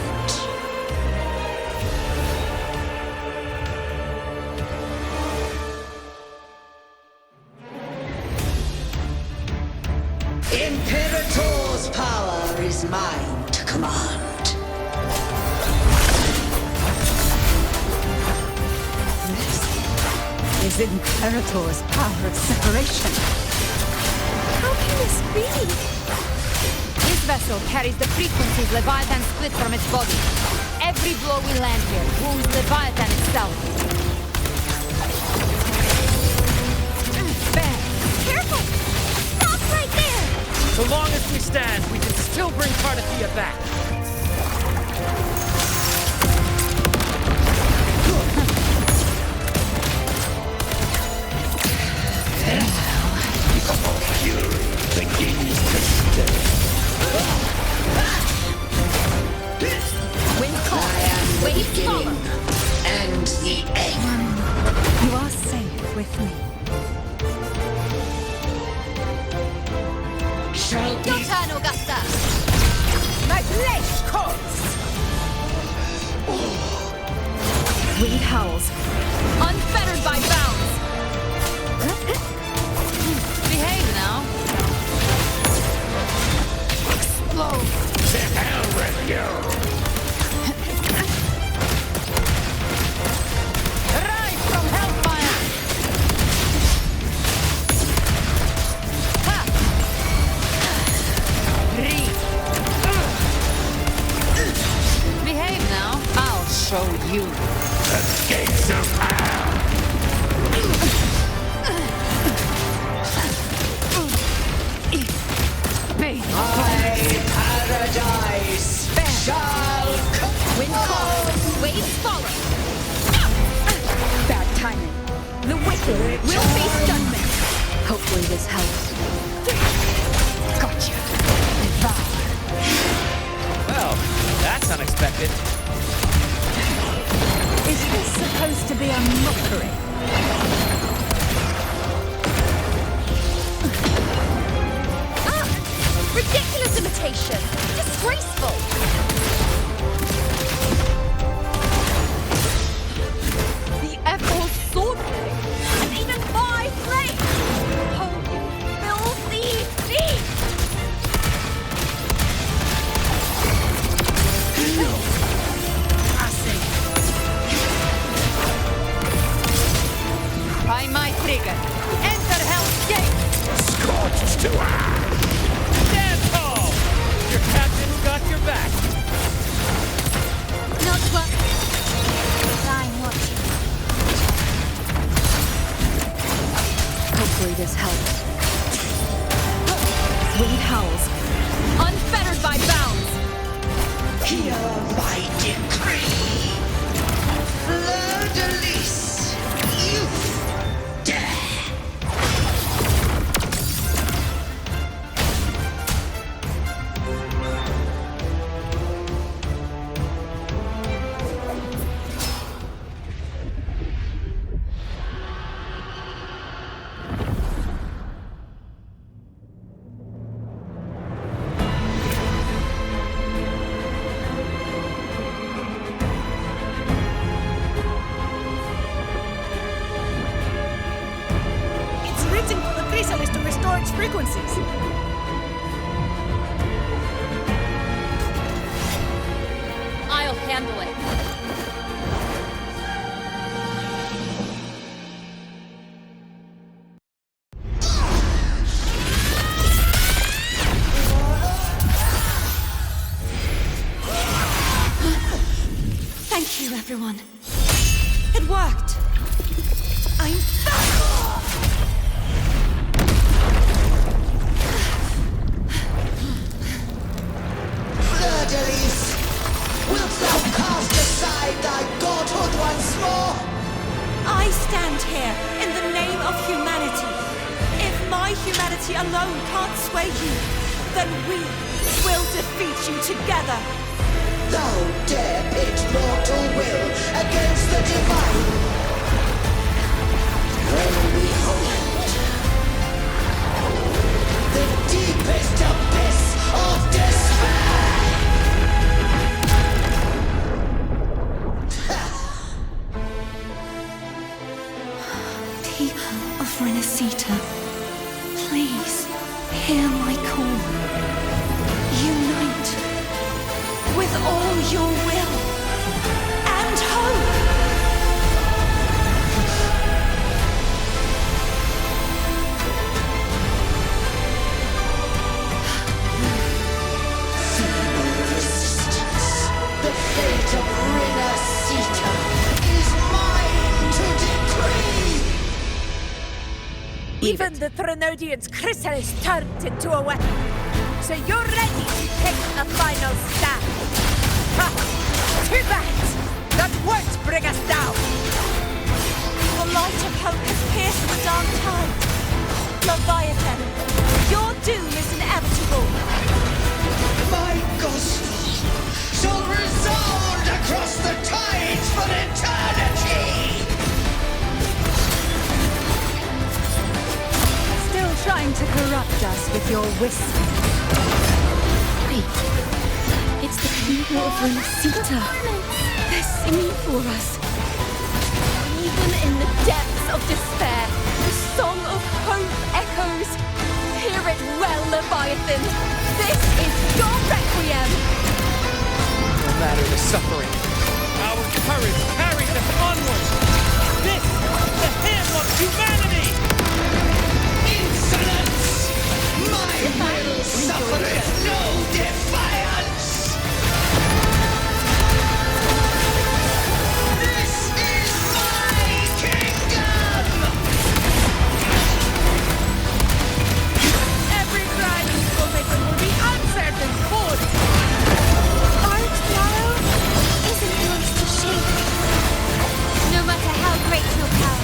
Imperator's power is mine to command. This is Imperator's power of separation. How can this be? This vessel carries the frequencies Leviathan split from its body. Every blow we land here wounds Leviathan itself. Careful! Stop right there! So long as we stand, we can still bring Cardathia back. The gates to stir. Wind call. I am the Waves beginning follow. and the end. You are safe with me. Shall Your be turn, Augusta. My flesh calls. Wind howls. Unfettered by bounds. Behave now. Explode. To hell with you! Rise from hellfire. Ha! Breathe. Behave now. I'll show you. The gates of hell! my paradise shall come. Wind calls, waves follow. Bad timing. The wicked will face judgment. Hopefully this helps. Gotcha. Devour. Well, that's unexpected. Is this supposed to be a mockery? Ridiculous imitation! Disgraceful! by my trigger. Enter Hell's Gate! Scorched to ash! Stand tall! Your captain's got your back. Not what I'm watching. Hopefully this helps. Wind howls, unfettered by bounds. Hear my decree. Fleur-de-lis, youth, death. Frequencies. I'll handle it. Thank you, everyone. It worked. I'm back! Fleur-de-lis, wilt thou cast aside thy godhood once more? I stand here in the name of humanity. If my humanity alone can't sway you, then we will defeat you together. Thou dare pit mortal will against the divine. When behold the deepest abyss of despair. People of Renacita, please hear my call. Unite with all your will and hope. Feeble resistance. The fate of Renacita is mine to decree. Even the Threnodian's chrysalis turned into a weapon. So you're ready to take a final stand. Ha! Too bad! That won't bring us down! The light of hope has pierced the dark tide. Leviathan, your doom is inevitable. My gospel shall resound across the tides for eternity! Still trying to corrupt us with your whisper. Wait. It's the people of Renacita. They're singing for us. Even in the depths of despair, the song of hope echoes. Hear it well, Leviathan. This is your requiem. No matter the suffering, our courage carries us onward. This, the hymn of humanity! Insolence! My will suffereth no defiance! This is my kingdom! Every cry spoken will be answered in full. Art now isn't yours to shape. No matter how great your power,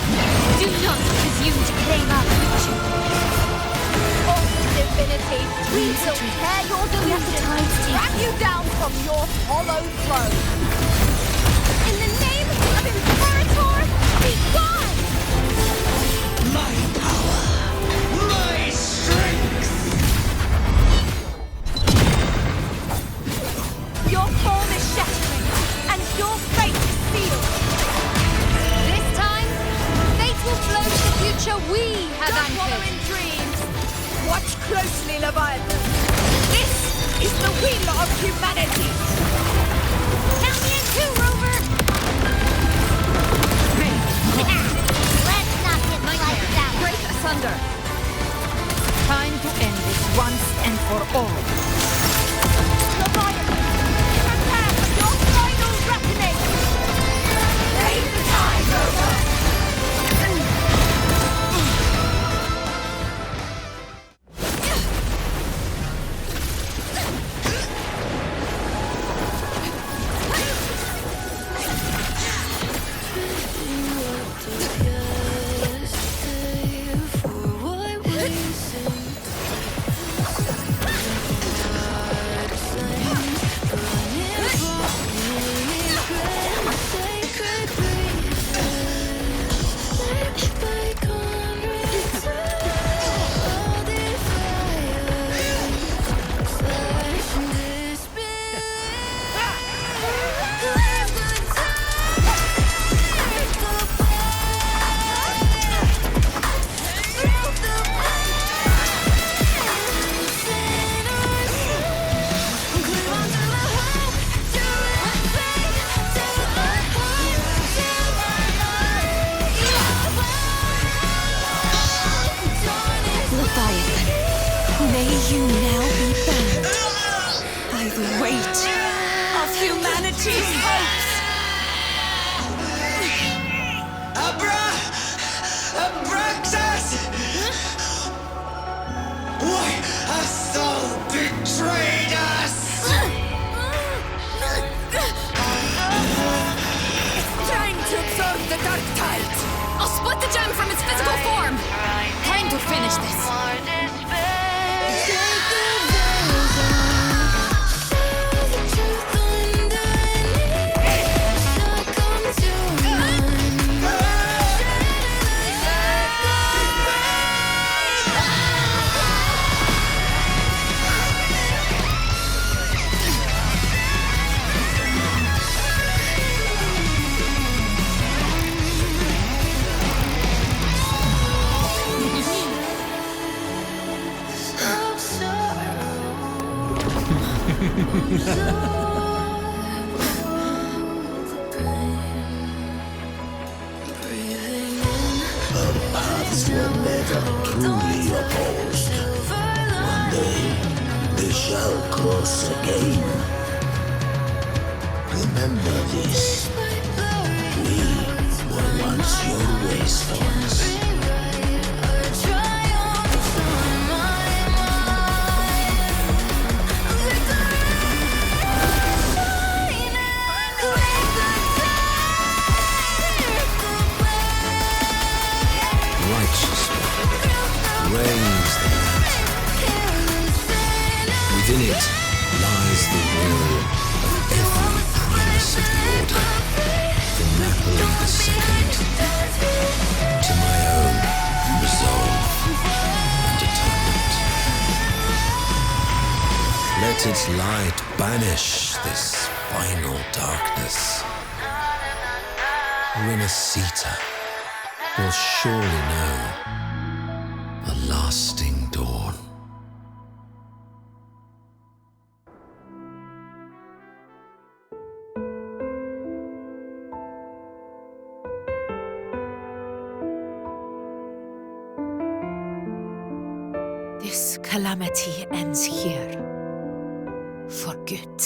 do not presume to claim our future. Divinity, we will tear your delusions, drag you down from your hollow throne. In the name of Imperator, be gone! My power, my strength! Your form is shattering, and your fate is sealed. This time, fate will flow to the future we have Don't wallow anchored. in dreams. Watch closely, Leviathan. This is the will of humanity. Count me in too, Rover! Let's not get and for all. Leviathan, prepare for your final reckoning! Raise the tide, Rover! Let its light banish this final darkness. Renacita will surely know a lasting dawn. This calamity ends here. For good.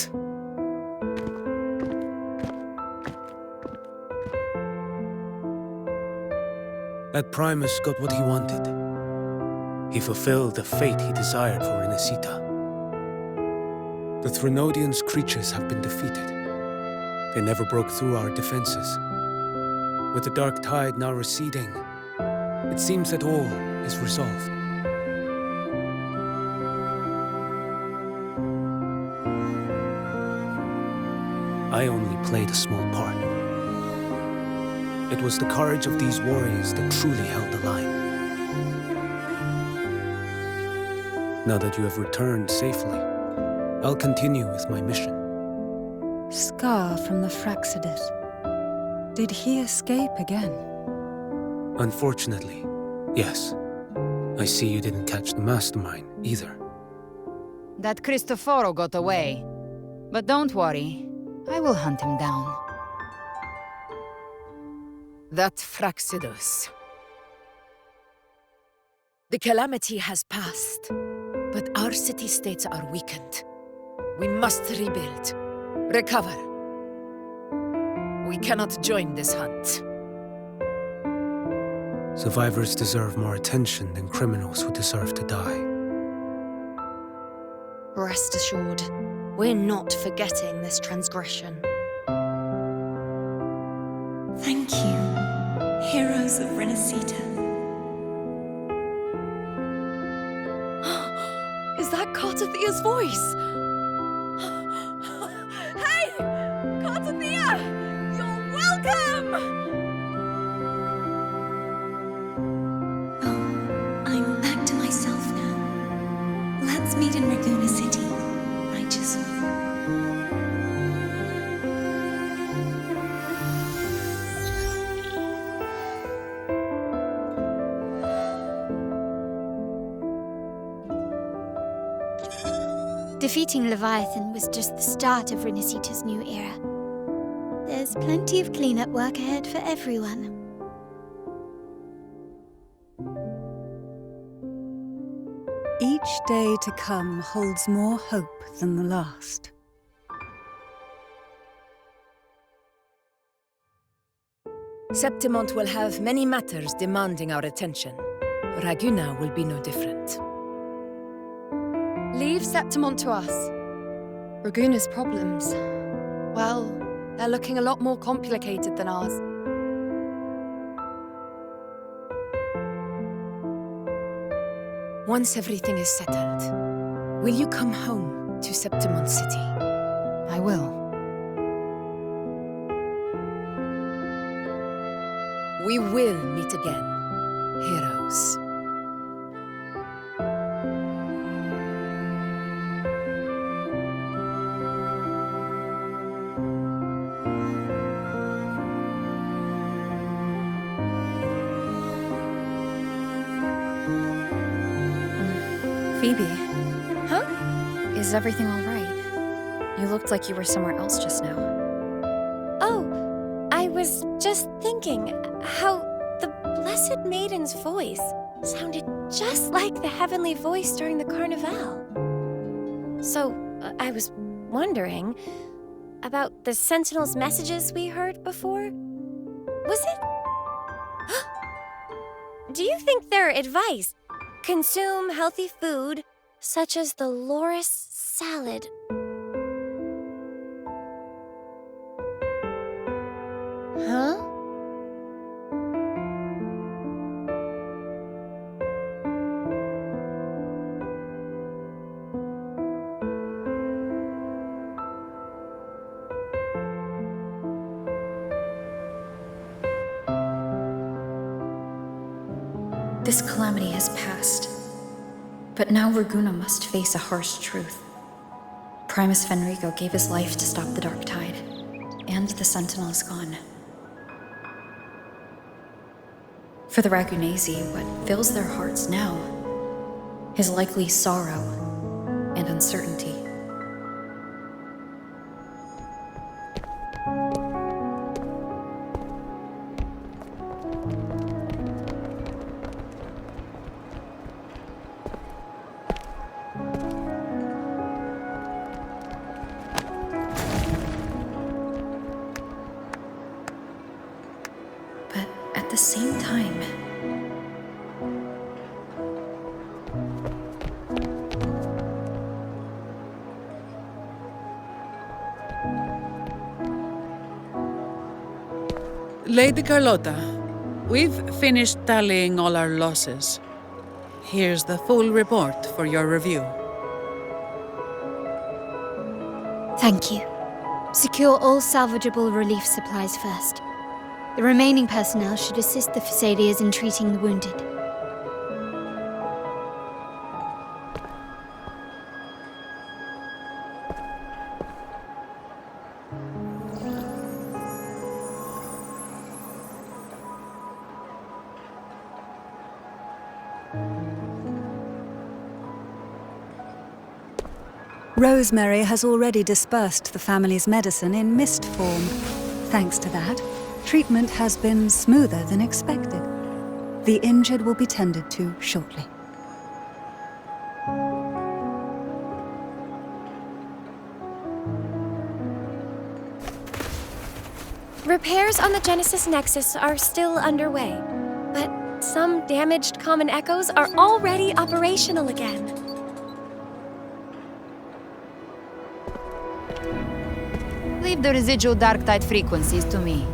That Primus got what he wanted. He fulfilled the fate he desired for Renacita. The Threnodians' creatures have been defeated. They never broke through our defenses. With the dark tide now receding, it seems that all is resolved. I only played a small part. It was the courage of these warriors that truly held the line. Now that you have returned safely, I'll continue with my mission. Scar from the Fraxidus. Did he escape again? Unfortunately, yes. I see you didn't catch the mastermind either. That Cristoforo got away. But don't worry. I will hunt him down. That Fraxidus. The calamity has passed. But our city-states are weakened. We must rebuild. Recover. We cannot join this hunt. Survivors deserve more attention than criminals who deserve to die. Rest assured, we're not forgetting this transgression. Thank you, heroes of Renacita. Is that Cartathia's voice? Hey! Cartathia! You're welcome! I'm back to myself now. Let's meet in Raguena City, righteous one. Defeating Leviathan was just the start of Renacita's new era. There's plenty of cleanup work ahead for everyone. Each day to come holds more hope than the last. Septimont will have many matters demanding our attention. Raguena will be no different. Leave Septimont to us. Raguena's problems, well, they're looking a lot more complicated than ours. Once everything is settled, will you come home to Septimont City? I will. We will meet again, heroes. Phoebe. Huh? Is everything all right? You looked like you were somewhere else just now. Oh, I was just thinking how the Blessed Maiden's voice sounded just like the heavenly voice during the Carnival. So, I was wondering about the Sentinel's messages we heard before. Was it? Do you think their advice? Consume healthy food, such as the loris salad. Huh? This calamity has passed, but now Raguena must face a harsh truth. Primus Fenrico gave his life to stop the Dark Tide, and the Sentinel is gone. For the Ragunesi, what fills their hearts now is likely sorrow and uncertainty. At the same time, Lady Carlotta, we've finished tallying all our losses. Here's the full report for your review. Thank you. Secure all salvageable relief supplies first. The remaining personnel should assist the Phasaelias in treating the wounded. Rosemary has already dispersed the family's medicine in mist form. Thanks to that, treatment has been smoother than expected. The injured will be tended to shortly. Repairs on the Genesis Nexus are still underway, but some damaged common echoes are already operational again. Leave the residual dark tide frequencies to me.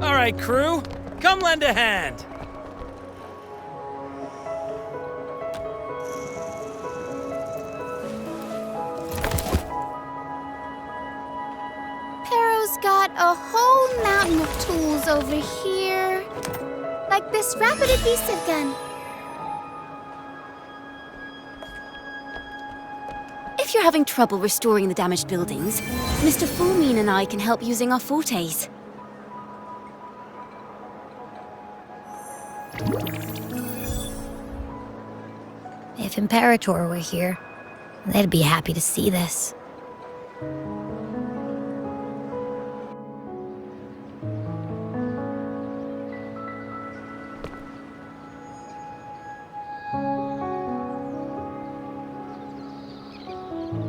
All right, crew, come lend a hand. Pero's got a whole mountain of tools over here. Like this rapid adhesive gun. If you're having trouble restoring the damaged buildings, Mr. Fulmine and I can help using our fortes. If Imperator were here, they'd be happy to see this.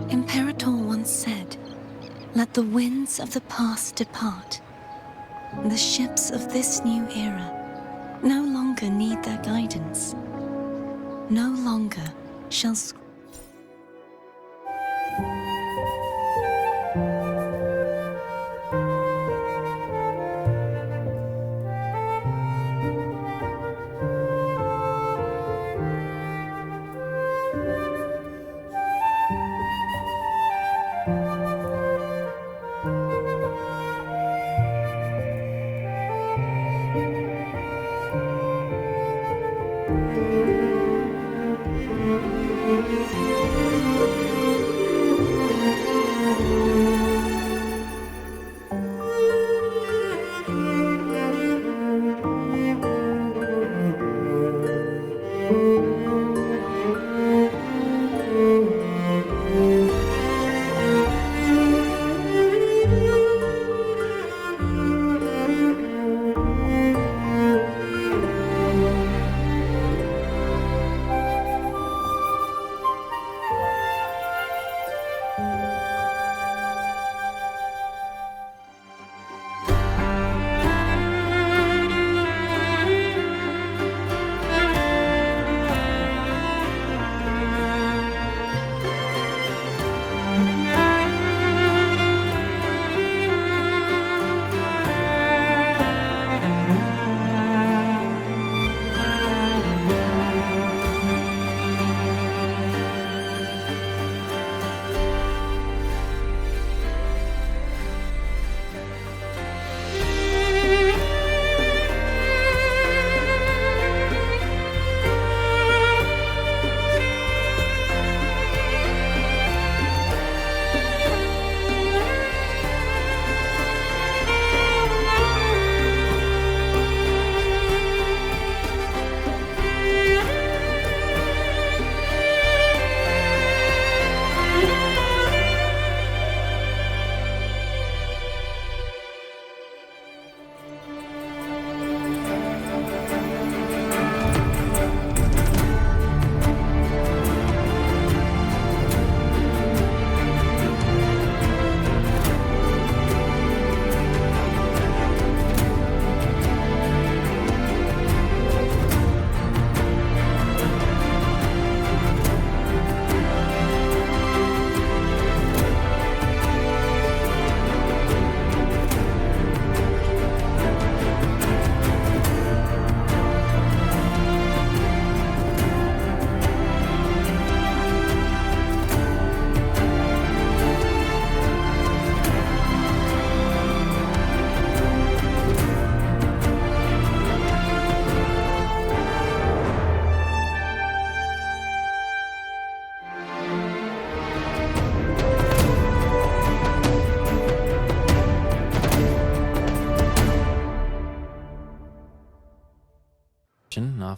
Imperator once said, "Let the winds of the past depart. The ships of this new era no longer need their guidance. No longer shall